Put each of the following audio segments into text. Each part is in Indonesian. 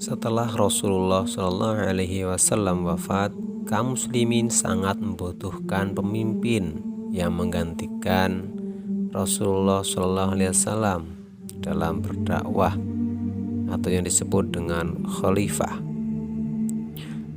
Setelah Rasulullah Shallallahu Alaihi Wasallam wafat, kaum muslimin sangat membutuhkan pemimpin yang menggantikan Rasulullah Shallallahu Alaihi Wasallam dalam berdakwah atau yang disebut dengan khalifah.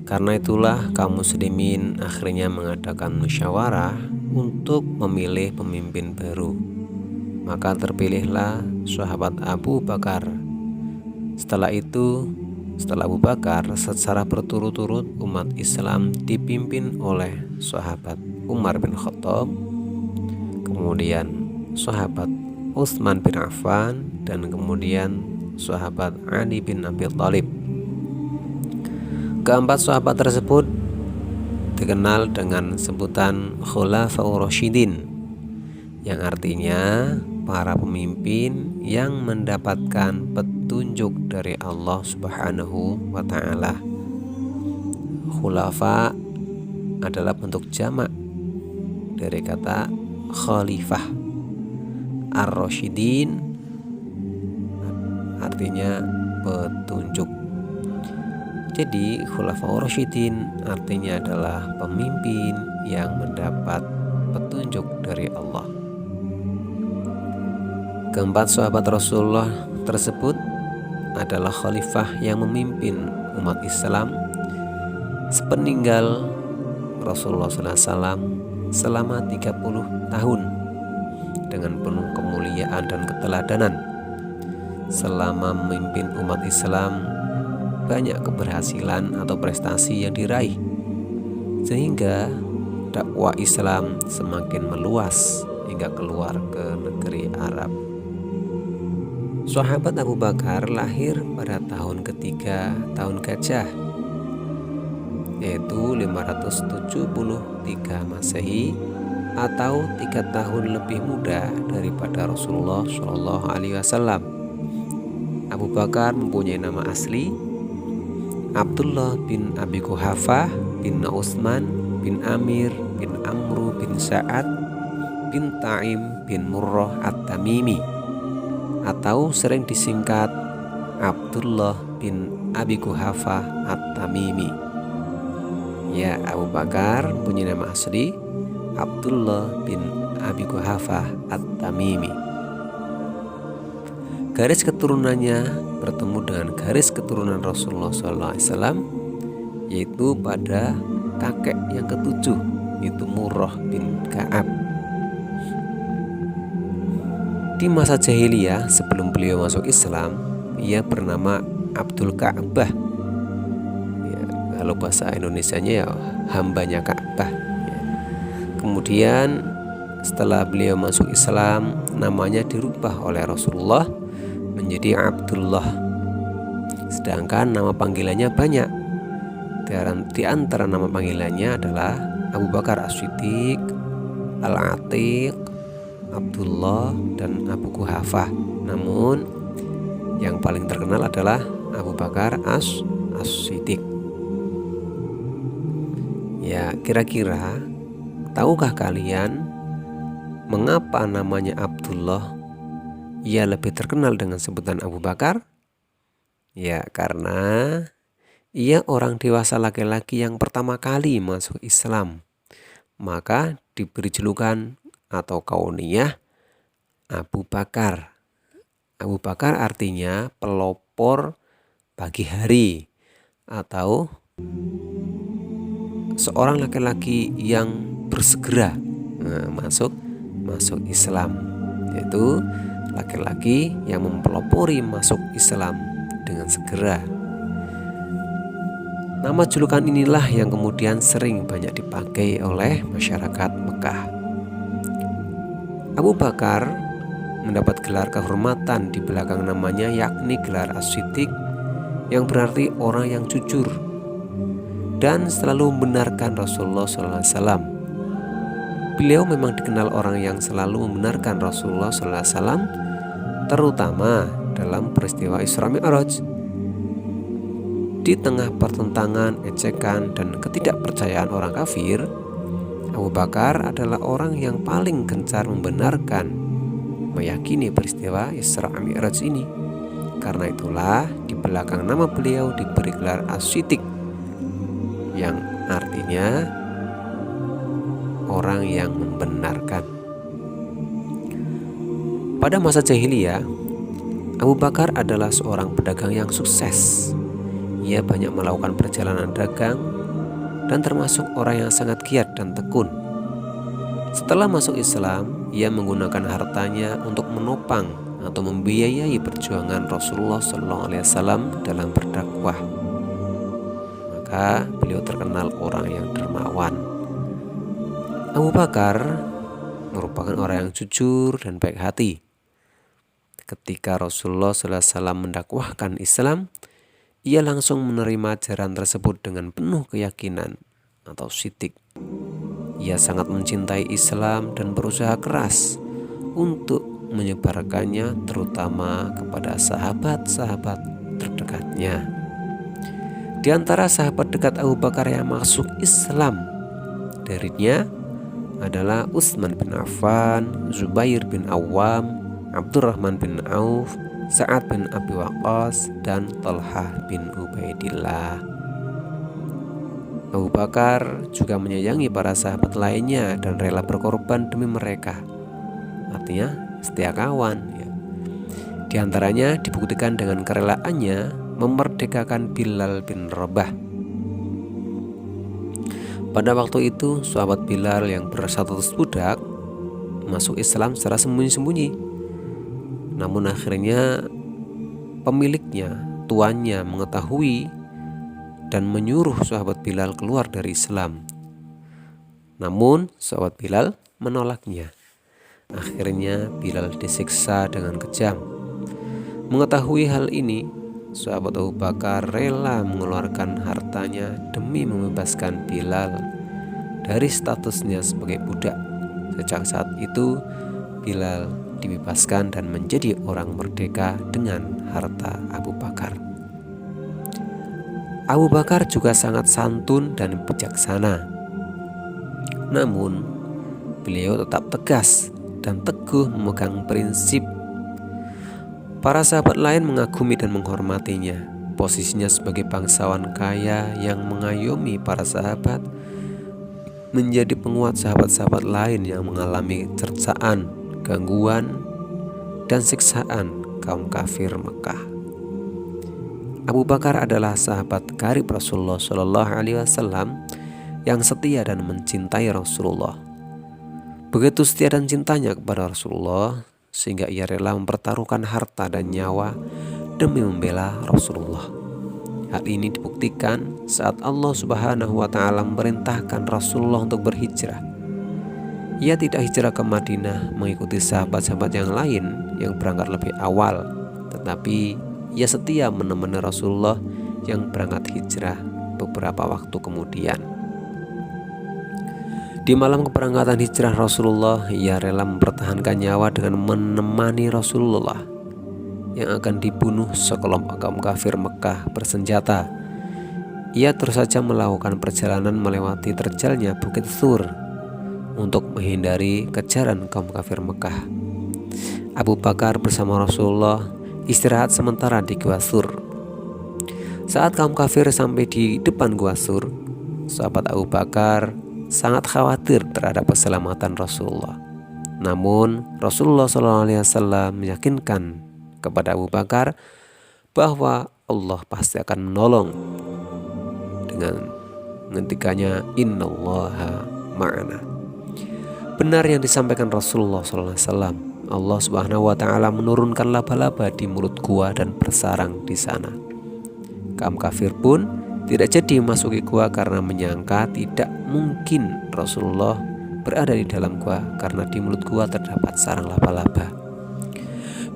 Karena itulah kaum muslimin akhirnya mengadakan musyawarah untuk memilih pemimpin baru. Maka terpilihlah sahabat Abu Bakar. Setelah Abu Bakar, secara berturut-turut umat Islam dipimpin oleh sahabat Umar bin Khattab, kemudian sahabat Utsman bin Affan, dan kemudian sahabat Ali bin Abi Thalib. Keempat sahabat tersebut dikenal dengan sebutan Khulafaur Rasyidin, yang artinya para pemimpin yang mendapatkan petunjuk dari Allah Subhanahu wa Ta'ala. Khulafa adalah bentuk jamak dari kata khalifah. Ar-Rasyidin artinya petunjuk. Jadi Khulafaur Rasyidin artinya adalah pemimpin yang mendapat petunjuk dari Allah. Keempat sahabat Rasulullah tersebut adalah khalifah yang memimpin umat Islam sepeninggal Rasulullah SAW selama 30 tahun dengan penuh kemuliaan dan keteladanan. Selama memimpin umat Islam, banyak keberhasilan atau prestasi yang diraih, sehingga dakwah Islam semakin meluas hingga keluar ke negeri Arab. Sahabat Abu Bakar lahir pada tahun ketiga tahun Gajah, yaitu 573 Masehi, atau 3 tahun lebih muda daripada Rasulullah Shallallahu Alaihi Wasallam. Abu Bakar mempunyai nama asli Abdullah bin Abi Quhafah bin Utsman bin Amir bin Amru bin Sa'ad bin Taim bin Murrah At-Tamimi, atau sering disingkat Abdullah bin Abi Quhafah At-Tamimi. Ya, Abu Bakar punya nama asli Abdullah bin Abi Quhafah At-Tamimi. Garis keturunannya bertemu dengan garis keturunan Rasulullah SAW, yaitu pada kakek yang ketujuh, yaitu Murrah bin Ka'ab. Di masa jahiliyah sebelum beliau masuk Islam, ia bernama Abdul Ka'bah. Ya, kalau bahasa Indonesianya ya hambanya Ka'bah. Ya. Kemudian setelah beliau masuk Islam, namanya dirubah oleh Rasulullah menjadi Abdullah. Sedangkan nama panggilannya banyak. Di antara nama panggilannya adalah Abu Bakar As-Siddiq, Al-Atiq, Abdullah, dan Abu Quhafah. Namun yang paling terkenal adalah Abu Bakar As-Siddiq. Ya, kira-kira tahukah kalian mengapa namanya Abdullah ia lebih terkenal dengan sebutan Abu Bakar? Ya, karena ia orang dewasa laki-laki yang pertama kali masuk Islam. Maka diberi julukan atau kauniyah Abu Bakar. Abu Bakar artinya pelopor pagi hari, atau seorang laki-laki yang bersegera masuk Islam, yaitu laki-laki yang mempelopori masuk Islam dengan segera. Nama julukan inilah yang kemudian sering banyak dipakai oleh masyarakat Mekah. Abu Bakar mendapat gelar kehormatan di belakang namanya, yakni gelar As-Siddiq, yang berarti orang yang jujur dan selalu membenarkan Rasulullah SAW. Beliau memang dikenal orang yang selalu membenarkan Rasulullah SAW, terutama dalam peristiwa Isra Mi'raj. Di tengah pertentangan, ejekan, dan ketidakpercayaan orang kafir, Abu Bakar adalah orang yang paling gencar membenarkan, meyakini peristiwa Isra Mi'raj ini. Karena itulah di belakang nama beliau diberi gelar As-Siddiq, yang artinya orang yang membenarkan. Pada masa jahiliyah, Abu Bakar adalah seorang pedagang yang sukses. Ia banyak melakukan perjalanan dagang dan termasuk orang yang sangat giat dan tekun. Setelah masuk Islam, ia menggunakan hartanya untuk menopang atau membiayai perjuangan Rasulullah SAW dalam berdakwah. Maka beliau terkenal orang yang dermawan. Abu Bakar merupakan orang yang jujur dan baik hati. Ketika Rasulullah SAW mendakwahkan Islam, ia langsung menerima ajaran tersebut dengan penuh keyakinan atau siddiq. Ia sangat mencintai Islam dan berusaha keras untuk menyebarkannya, terutama kepada sahabat-sahabat terdekatnya. Di antara sahabat dekat Abu Bakar yang masuk Islam darinya adalah Utsman bin Affan, Zubair bin Awam, Abdurrahman bin Auf, Sa'ad bin Abi Waqqas, dan Talhah bin Ubaidillah. Abu Bakar juga menyayangi para sahabat lainnya dan rela berkorban demi mereka. Artinya setia kawan ya. Di antaranya dibuktikan dengan kerelaannya memerdekakan Bilal bin Rabah. Pada waktu itu sahabat Bilal yang berstatus budak masuk Islam secara sembunyi-sembunyi. Namun akhirnya pemiliknya, tuannya mengetahui dan menyuruh sahabat Bilal keluar dari Islam. Namun sahabat Bilal menolaknya. Akhirnya Bilal disiksa dengan kejam. Mengetahui hal ini, sahabat Abu Bakar rela mengeluarkan hartanya demi membebaskan Bilal dari statusnya sebagai budak. Sejak saat itu Bilal dibebaskan dan menjadi orang merdeka dengan harta Abu Bakar. Abu Bakar juga sangat santun dan bijaksana. Namun beliau tetap tegas dan teguh memegang prinsip. Para sahabat lain mengagumi dan menghormatinya. Posisinya sebagai bangsawan kaya yang mengayomi para sahabat menjadi penguat sahabat-sahabat lain yang mengalami cercaan, gangguan, dan siksaan kaum kafir Mekah. Abu Bakar adalah sahabat karib Rasulullah SAW yang setia dan mencintai Rasulullah. Begitu setia dan cintanya kepada Rasulullah sehingga ia rela mempertaruhkan harta dan nyawa demi membela Rasulullah. Hal ini dibuktikan saat Allah Subhanahu wa Ta'ala memerintahkan Rasulullah untuk berhijrah. Ia tidak hijrah ke Madinah mengikuti sahabat-sahabat yang lain yang berangkat lebih awal, tetapi ia setia menemani Rasulullah yang berangkat hijrah beberapa waktu kemudian. Di malam keberangkatan hijrah Rasulullah, ia rela mempertahankan nyawa dengan menemani Rasulullah yang akan dibunuh sekelompok kaum kafir Mekah bersenjata. Ia terus saja melakukan perjalanan melewati terjalnya Bukit Tsur untuk menghindari kejaran kaum kafir Mekah. Abu Bakar bersama Rasulullah istirahat sementara di Gua Tsur. Saat kaum kafir sampai di depan Gua Tsur, sahabat Abu Bakar sangat khawatir terhadap keselamatan Rasulullah. Namun Rasulullah SAW meyakinkan kepada Abu Bakar bahwa Allah pasti akan menolong dengan menghentikannya innallaha ma'ana. Benar yang disampaikan Rasulullah SAW. Allah Subhanahu wa Ta'ala menurunkan laba-laba di mulut gua dan bersarang di sana. Kaum kafir pun tidak jadi memasuki gua karena menyangka tidak mungkin Rasulullah berada di dalam gua karena di mulut gua terdapat sarang laba-laba.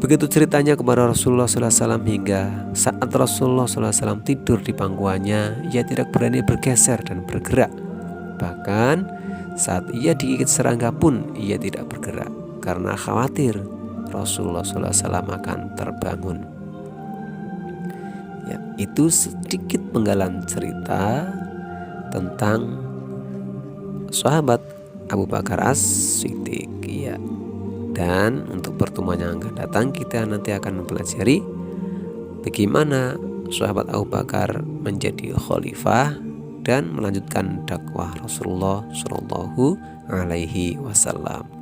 Begitu ceritanya kepada Rasulullah SAW hingga saat Rasulullah SAW tidur di pangkuannya, ia tidak berani bergeser dan bergerak. Bahkan saat ia digigit serangga pun ia tidak bergerak karena khawatir Rasulullah SAW akan terbangun. Ya, itu sedikit penggalan cerita tentang sahabat Abu Bakar As-Siddiq. Ya. Dan untuk pertemuan yang akan datang kita nanti akan mempelajari bagaimana sahabat Abu Bakar menjadi khalifah dan melanjutkan dakwah Rasulullah Shallallahu Alaihi Wasallam.